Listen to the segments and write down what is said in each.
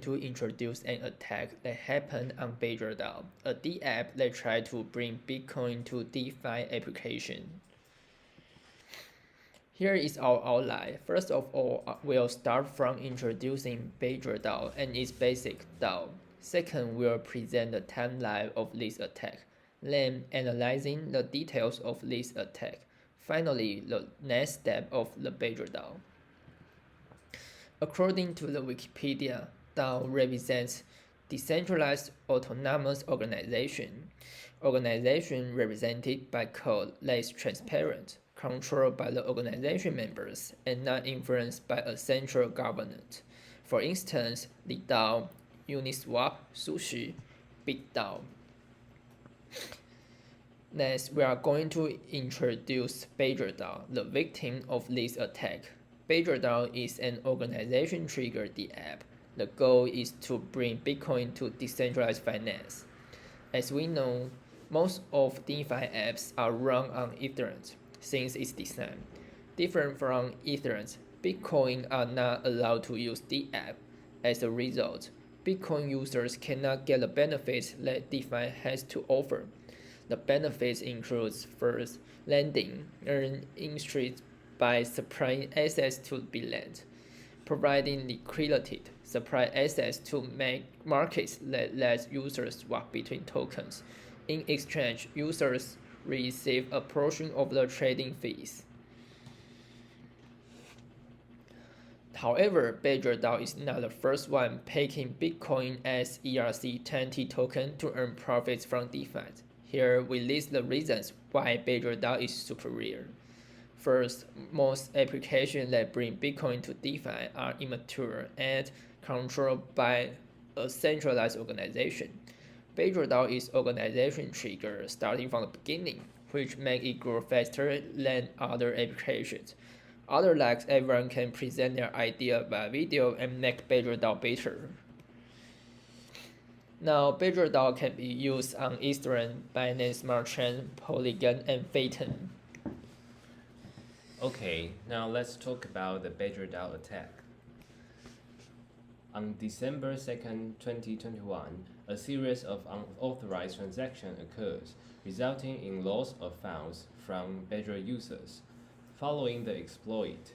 to introduce an attack that happened on BadgerDAO, a DApp that tried to bring Bitcoin to DeFi application. Here is our outline. First of all, we'll start from introducing BadgerDAO and its basic DAO. Second, we'll present the timeline of this attack, then analyzing the details of this attack. Finally, the next step of the BadgerDAO. According to the Wikipedia, DAO represents decentralized autonomous organization. Organization represented by code that is transparent, controlled by the organization members, and not influenced by a central government. For instance, the DAO, Uniswap, Sushi, BitDAO. Next, we are going to introduce BadgerDAO, the victim of this attack. BadgerDAO is an organization-triggered DApp. The goal is to bring Bitcoin to decentralized finance. As we know, most of DeFi apps are run on Ethereum since its design. Different from Ethereum, Bitcoin are not allowed to use the app. As a result, Bitcoin users cannot get the benefits that DeFi has to offer. The benefits includes first, lending, earn interest by supplying assets to be lent, providing liquidity, supply assets to make markets that let users swap between tokens. In exchange, users receive a portion of the trading fees. However, BadgerDAO is not the first one picking Bitcoin as ERC20 token to earn profits from DeFi. Here we list the reasons why BadgerDAO is superior. First, most applications that bring Bitcoin to DeFi are immature and controlled by a centralized organization. BadgerDAO is organization triggered starting from the beginning, which makes it grow faster than other applications. Other like everyone can present their idea by video and make BadgerDAO better. Now, BadgerDAO can be used on Ethereum, Binance Smart Chain, Polygon, and Phaeton. Okay, now let's talk about the BadgerDAO attack. On December 2nd, 2021, a series of unauthorized transactions occurs, resulting in loss of funds from Badger users. Following the exploit,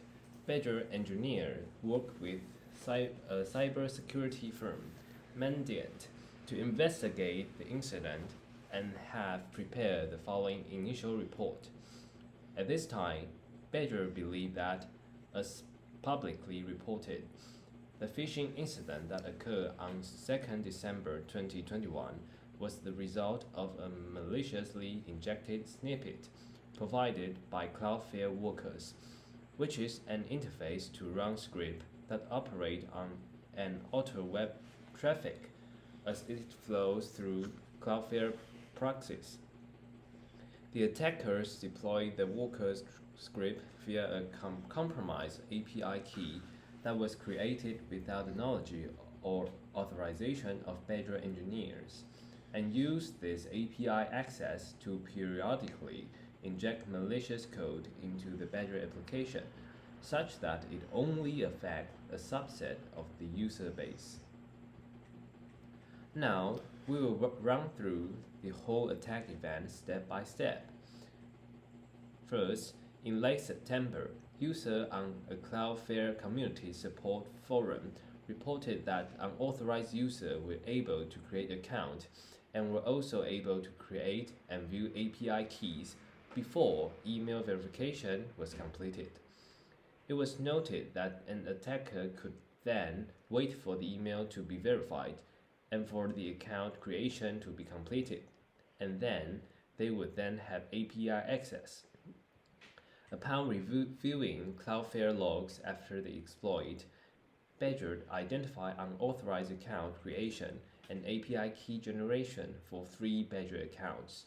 Badger engineers worked with a cybersecurity firm, Mandiant, to investigate the incident and have prepared the following initial report. At this time, Badger believed that, as publicly reported, the phishing incident that occurred on 2nd December 2021 was the result of a maliciously injected snippet provided by Cloudflare workers, which is an interface to run scripts that operate on an auto web traffic as it flows through Cloudflare proxies. The attackers deployed the workers' script via a compromised API key that was created without the knowledge or authorization of Badger engineers, and used this API access to periodically inject malicious code into the Badger application, such that it only affects a subset of the user base. Now, we will run through the whole attack event step by step. First, in late September, users on a Cloudflare community support forum reported that unauthorized users were able to create accounts and were also able to create and view API keys before email verification was completed. It was noted that an attacker could then wait for the email to be verified and for the account creation to be completed, and then they would then have API access. Upon reviewing Cloudflare logs after the exploit, Badger identified unauthorized account creation and API key generation for 3 Badger accounts.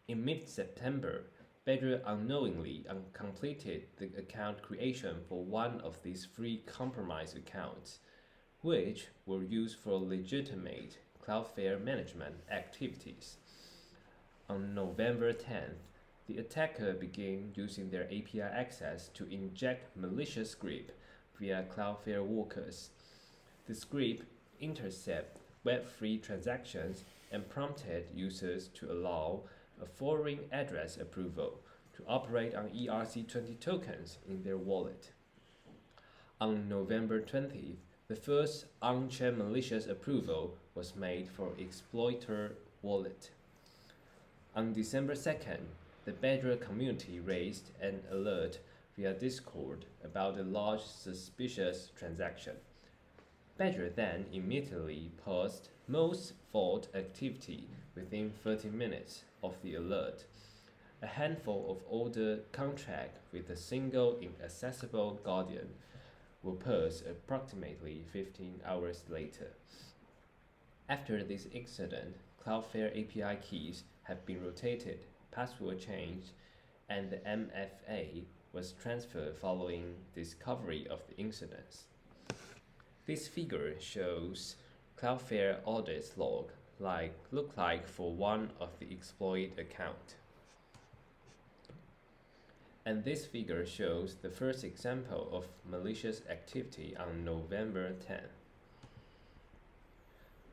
In mid-September, Badger unknowingly completed the account creation for one of these 3 compromised accounts, which were used for legitimate Cloudflare management activities. On November 10th, the attacker began using their API access to inject malicious script via Cloudflare workers. The script intercepted web-free transactions and prompted users to allow a foreign address approval to operate on ERC20 tokens in their wallet. On November 20th, the first on-chain malicious approval was made for Exploiter wallet. On December 2nd, the Badger community raised an alert via Discord about a large suspicious transaction. Badger then immediately paused most vault activity within 30 minutes of the alert. A handful of older contracts with a single inaccessible guardian will pause approximately 15 hours later. After this incident, Cloudflare API keys have been rotated, password changed, and the MFA was transferred following discovery of the incidents. This figure shows Cloudflare audits log look like for one of the exploit account. And this figure shows the first example of malicious activity on November 10.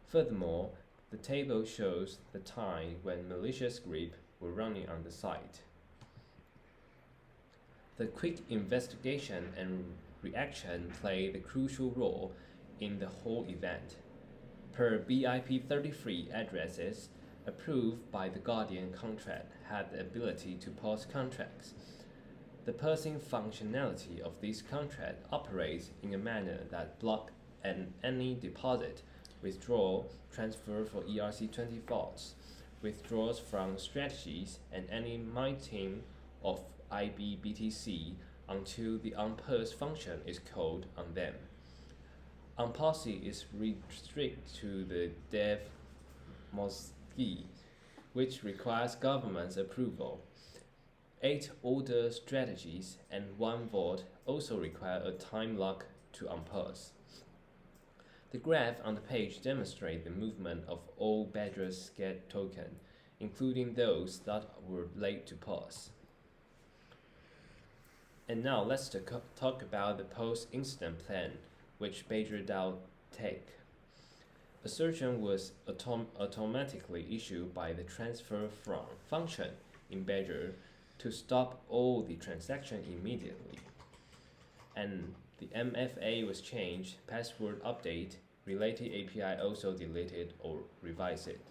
Furthermore, the table shows the time when malicious scripts were running on the site. The quick investigation and reaction played a crucial role in the whole event. Per BIP33 addresses approved by the Guardian contract had the ability to pause contracts. The parsing functionality of this contract operates in a manner that blocks any deposit, withdrawal, transfer for ERC20 vaults, withdrawals from strategies, and any minting of IBBTC until the unpurse function is called on them. Unparsing is restricted to the dev MOSGI, which requires government's approval. 8 older strategies and 1 vault also require a time lock to unpurse. The graph on the page demonstrates the movement of all Badger SCAD tokens, including those that were late to pause. And now let's talk about the post-incident plan, which BadgerDAO Attack. Assertion was automatically issued by the transfer from function in Badger to stop all the transaction immediately. And the MFA was changed, password update, related API also deleted or revised it.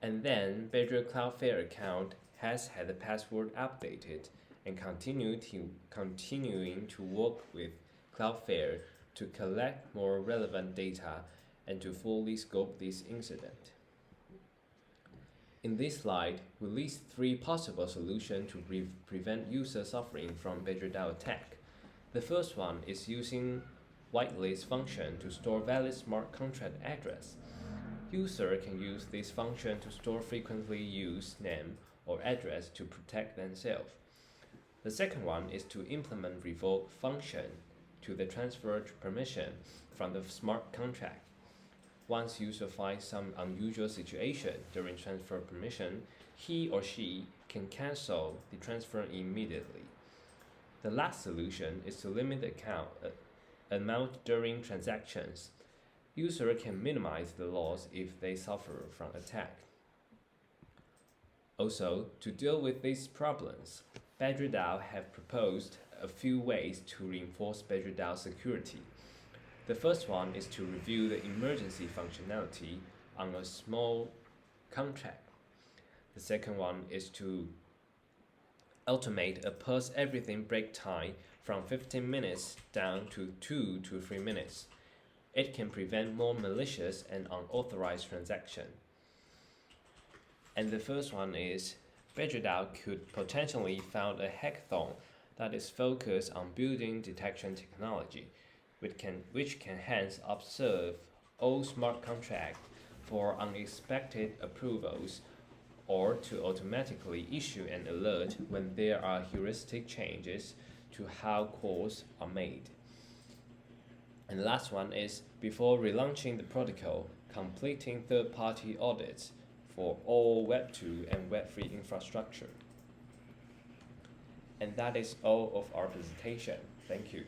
And then Badger Cloudflare account has had the password updated and continuing to work with Cloudflare to collect more relevant data and to fully scope this incident. In this slide, we list 3 possible solutions to prevent user suffering from BadgerDAO attack. The first one is using whitelist function to store valid smart contract address. User can use this function to store frequently used name or address to protect themselves. The second one is to implement revoke function to the transfer permission from the smart contract. Once user finds some unusual situation during transfer permission, he or she can cancel the transfer immediately. The last solution is to limit the account amount during transactions. User can minimize the loss if they suffer from attack. Also, to deal with these problems, BadgerDAO have proposed a few ways to reinforce BadgerDAO security. The first one is to review the emergency functionality on a small contract. The second one is to automate a pause everything break time from 15 minutes down to 2 to 3 minutes. It can prevent more malicious and unauthorized transactions. And the first one is BadgerDAO could potentially found a hackathon that is focused on building detection technology, which can hence observe all smart contracts for unexpected approvals or to automatically issue an alert when there are heuristic changes to how calls are made. And the last one is, before relaunching the protocol, completing third-party audits for all Web2 and Web3 infrastructure. And that is all of our presentation. Thank you.